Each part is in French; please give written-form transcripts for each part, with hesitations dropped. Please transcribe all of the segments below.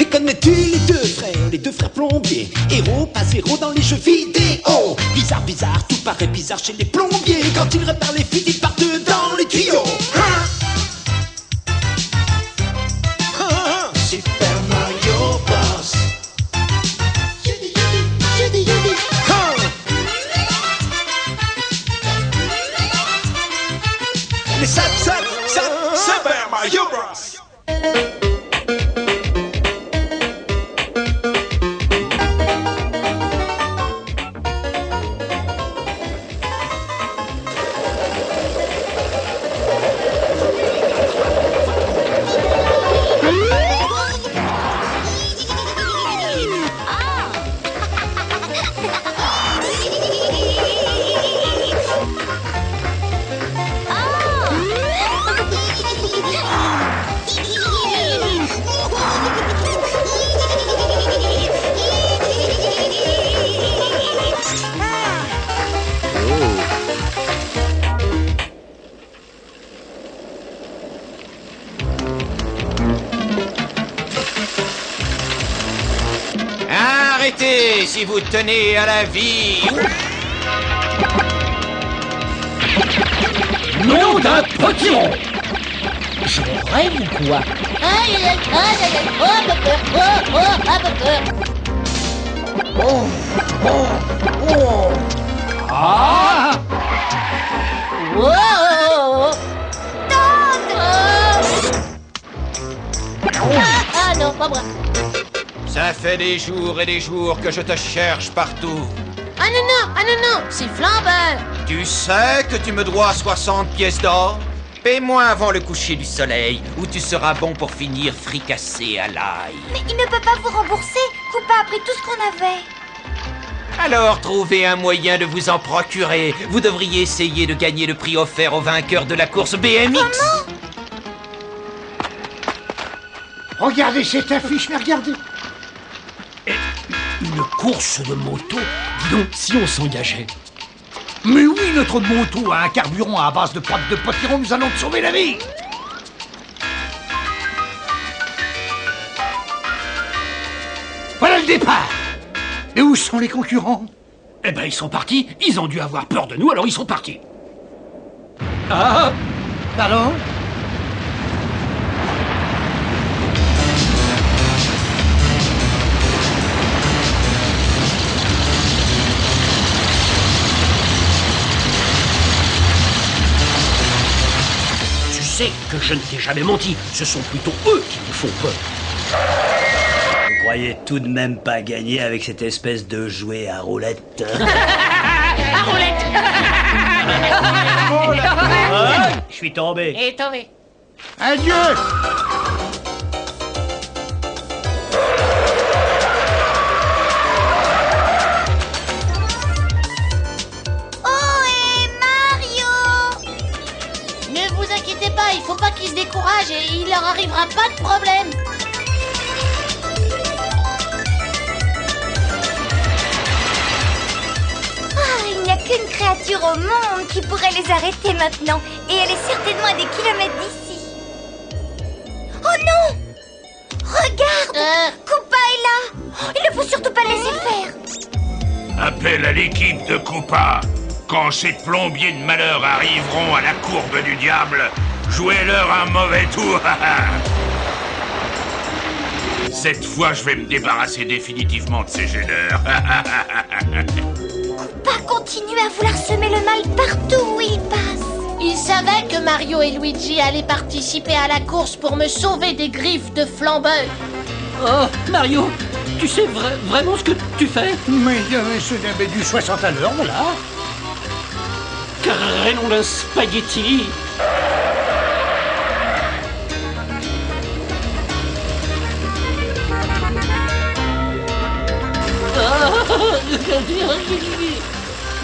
Et connais-tu les deux frères plombiers? Héros, pas zéro dans les jeux vidéo. Bizarre, bizarre, tout paraît bizarre chez les plombiers. Quand ils réparent les fuites, ils partent dans les tuyaux. Super Mario Bros. Mais ça, Super Mario Bros. Arrêtez si vous tenez à la vie. Nom d'un potiron. Je rêve ou quoi? Aïe, aïe, aïe, aïe, aïe, aïe, oh, ma peur, ma peur. Ah! Wow. Ah non, pas moi. Ça fait des jours et des jours que je te cherche partout. Ah non, c'est flambeur. Tu sais que tu me dois 60 pièces d'or? Paie-moi avant le coucher du soleil, ou tu seras bon pour finir fricassé à l'ail. Mais il ne peut pas vous rembourser. Koopa a pris tout ce qu'on avait. Alors trouvez un moyen de vous en procurer. Vous devriez essayer de gagner le prix offert au vainqueur de la course BMX. Comment? Regardez cette affiche, mais regardez. Une course de moto? Dis donc, si on s'engageait. Mais oui, notre moto a un carburant à base de pâte de potiron, nous allons te sauver la vie. Voilà le départ. Et où sont les concurrents? Eh ben, ils sont partis. Ils ont dû avoir peur de nous, alors ils sont partis. Ah, pardon? Tu sais que je ne t'ai jamais menti. Ce sont plutôt eux qui me font peur. Vous croyez tout de même pas gagner avec cette espèce de jouet à roulette? À roulette. Je suis tombé. Et tombé. Adieu. Ne vous inquiétez pas, il faut pas qu'ils se découragent et il leur arrivera pas de problème. Ah, il n'y a qu'une créature au monde qui pourrait les arrêter maintenant. Et elle est certainement à des kilomètres d'ici. Oh non! Regarde! Koopa est là! Il ne faut surtout pas le laisser faire. Appel à l'équipe de Koopa. Quand ces plombiers de malheur arriveront à la courbe du diable, jouez-leur un mauvais tour. Cette fois, je vais me débarrasser définitivement de ces gêneurs. Koopa continue à vouloir semer le mal partout où il passe. Il savait que Mario et Luigi allaient participer à la course pour me sauver des griffes de flambeur. Oh, Mario, tu sais vraiment ce que tu fais? Mais c'est du 60 à l'heure, voilà. Crénom d'un spaghetti.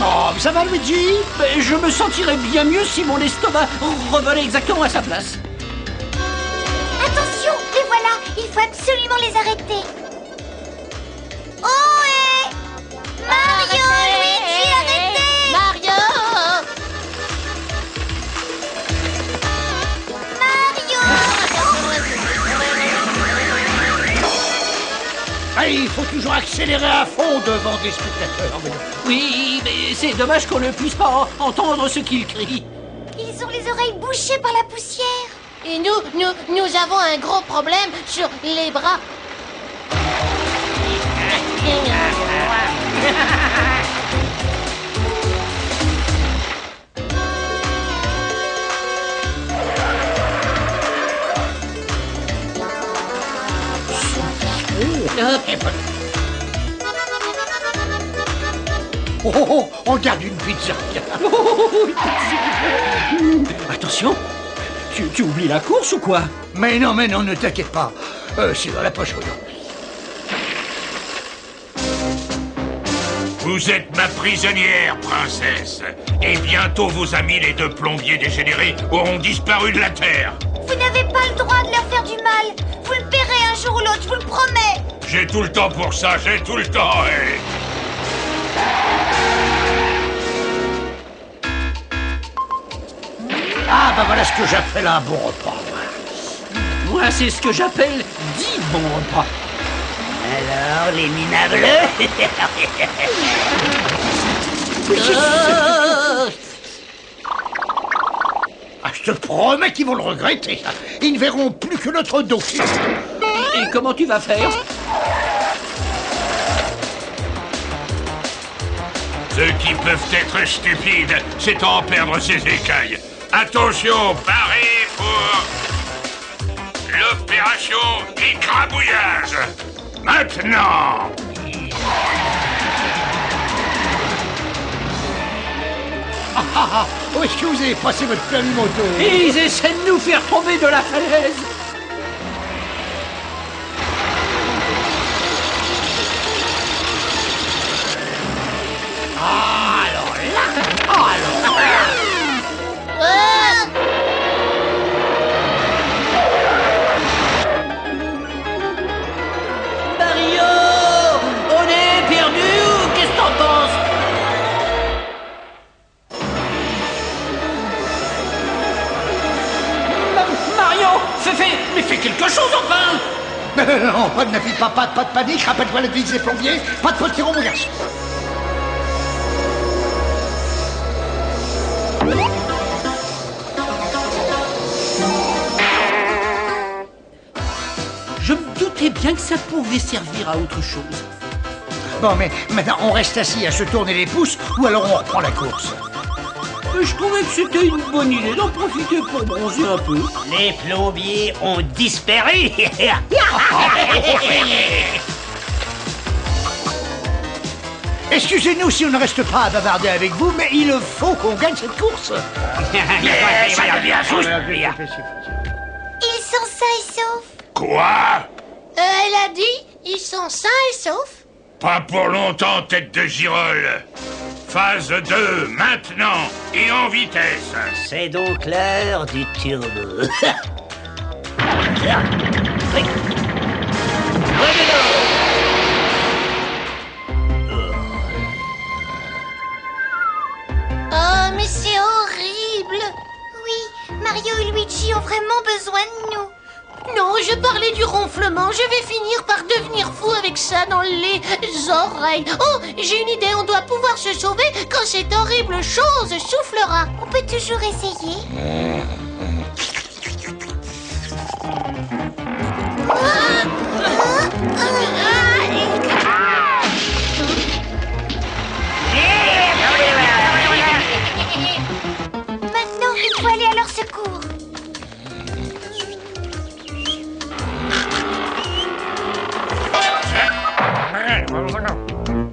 Oh, ça va, Luigi? Ben, je me sentirais bien mieux si mon estomac revenait exactement à sa place. Attention, les voilà. Il faut absolument les arrêter. Oh, hé! Mario, Luigi, arrêtez! Mario! Mario! Allez, il faut toujours accélérer à fond devant des spectateurs. Oui, mais c'est dommage qu'on ne puisse pas entendre ce qu'ils crient. Ils ont les oreilles bouchées par la poussière. Et nous avons un gros problème sur les bras. Oh, on garde une pizza. Attention, tu oublies la course ou quoi? Mais non, ne t'inquiète pas. C'est dans la poche, regarde. Vous êtes ma prisonnière, princesse. Et bientôt vos amis, les deux plombiers dégénérés, auront disparu de la Terre. Vous n'avez pas le droit de leur faire du mal. Vous le paierez un jour ou l'autre, je vous le promets. J'ai tout le temps pour ça, j'ai tout le temps. Ah, bah voilà ce que j'appelle un bon repas. Moi, c'est ce que j'appelle 10 bons repas. Alors, les minables. Ah, je te promets qu'ils vont le regretter. Ils ne verront plus que notre dos. Et comment tu vas faire? Ceux qui peuvent être stupides, c'est en perdre ses écailles. Attention, parez pour l'opération écrabouillage. Maintenant. Où est-ce que vous avez passé votre permis moto? Et ils essaient de nous faire tomber de la falaise. Mario, on est perdu ou qu'est-ce que t'en penses? Mario, fais quelque chose enfin! Non, pas de panique, rappelle-toi la vie des plombiers, pas de potiron, mon garçon. Je me doutais bien que ça pouvait servir à autre chose. Bon, mais maintenant, on reste assis à se tourner les pouces, ou alors on reprend la course. Je trouvais que c'était une bonne idée d'en profiter pour bronzer un peu. Les plombiers ont disparu. Excusez-nous si on ne reste pas à bavarder avec vous, mais il faut qu'on gagne cette course. Ils sont sains et saufs. Quoi? Elle a dit, ils sont sains et saufs. Pas pour longtemps, tête de girole. Phase 2, maintenant, et en vitesse. C'est donc l'heure du turbo. Oh, mais c'est horrible. Oui, Mario et Luigi ont vraiment besoin de nous. Non, je parlais du ronflement. Je vais finir par devenir fou avec ça dans les oreilles. Oh, j'ai une idée. On doit pouvoir se sauver quand cette horrible chose soufflera. On peut toujours essayer. Maintenant, il faut aller à leur secours.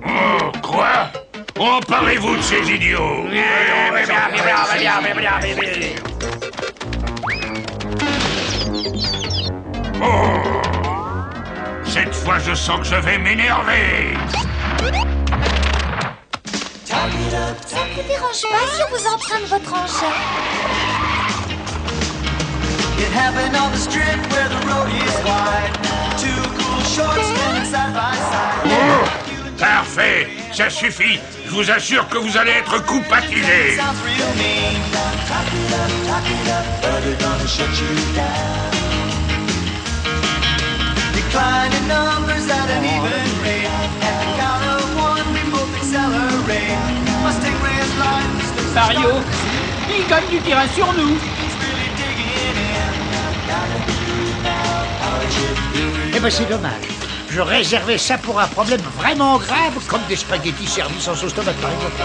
Oh, quoi? Emparez-vous de ces idiots. Oh, cette fois, je sens que je vais m'énerver. Ça ne vous dérange pas si on vous emprunte votre engin? It happened on the strip where the road is wide. Two cool shorts standing side by side. Oh, parfait, ça suffit. Je vous assure que vous allez être compatibles. Sounds real mean. Talk it up, but they're gonna shut you down. Declining numbers at an even Mario, il gagne du terrain sur nous. Eh ben c'est dommage. Je réservais ça pour un problème vraiment grave, comme des spaghettis servis sans sauce tomate par exemple.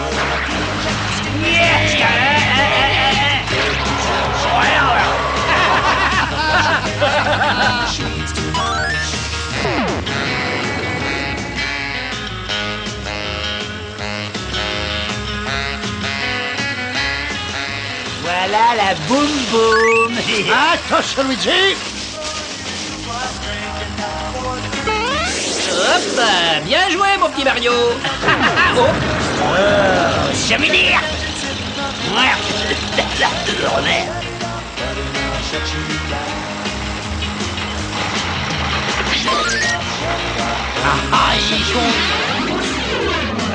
Voilà la boum boum. Attention Luigi. Hop, bien joué mon petit Mario. Oh. Ça veut dire.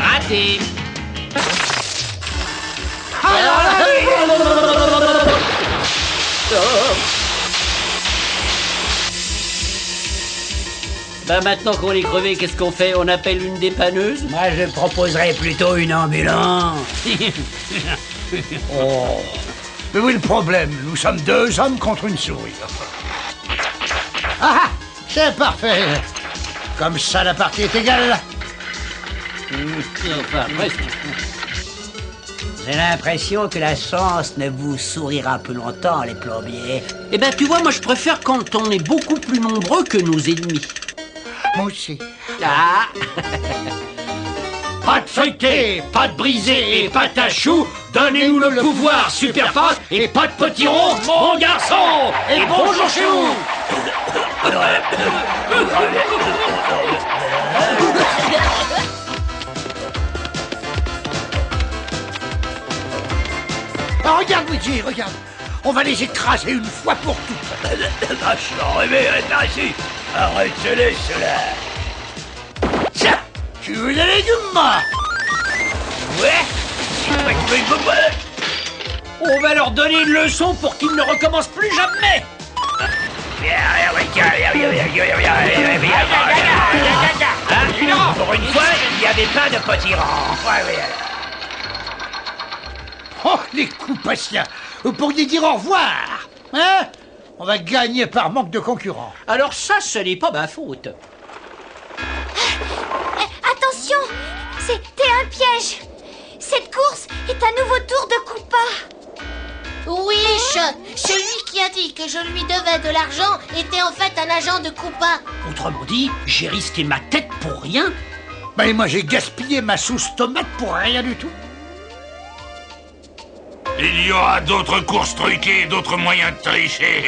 Raté. Bah maintenant qu'on est crevé, qu'est-ce qu'on fait? On appelle une dépanneuse? Moi, je proposerais plutôt une ambulance. Oh. Mais où est le problème? Nous sommes 2 hommes contre une souris. Ah, c'est parfait. Comme ça, la partie est égale. Enfin, presque. J'ai l'impression que la chance ne vous sourira plus longtemps, les plombiers. Eh ben tu vois, moi je préfère quand on est beaucoup plus nombreux que nos ennemis. Moi aussi. Ah. Pas de feuilleté, pas de brisé et pas de tachou. Donnez-nous le pouvoir super fast et pas de petits ronds, mon garçon. Et bonjour chez vous. Ah, regarde Luigi, regarde. On va les écraser une fois pour toutes. Je suis arrivé à ici. Arrêtez-les, cela. Tiens, tu veux des légumes? Ouais. On va leur donner une leçon pour qu'ils ne recommencent plus jamais. Pour une fois, il n'y avait pas de petits rangs. Oh, les coups patients. Vous pourriez dire au revoir. Hein? On va gagner par manque de concurrents. Alors ça, ce n'est pas ma faute. Attention, c'était un piège. Cette course est un nouveau tour de Koopa. Oui, celui qui a dit que je lui devais de l'argent était en fait un agent de Koopa. Autrement dit, j'ai risqué ma tête pour rien. Ben moi j'ai gaspillé ma sauce tomate pour rien du tout. Il y aura d'autres courses truquées, d'autres moyens de tricher.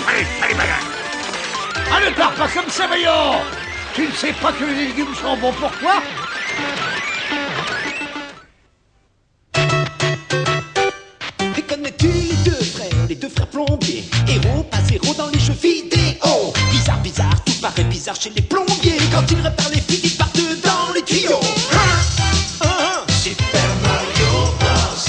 Allez, bagaille. Ah, ne pars pas comme ça, voyons. Tu ne sais pas que les légumes sont bons pour toi? Et connais-tu les deux frères plombiers? Héros, pas zéro dans les jeux vidéo. Bizarre, bizarre, tout paraît bizarre chez les plombiers. Quand ils réparent les fuites, ils partent dans les tuyaux. Super Mario Bros.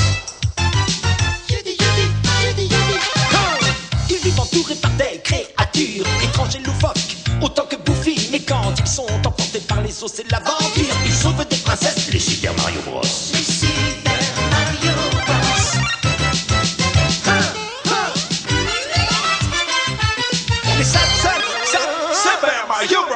Ils vivent entourés par des créatures étranges et loufoques, autant que Buffy. Mais quand ils sont emportés par les eaux, c'est l'aventure. Ils sauvent des princesses, les Super Mario Bros. Les Super Mario Bros. Mais ça, Super Mario Bros.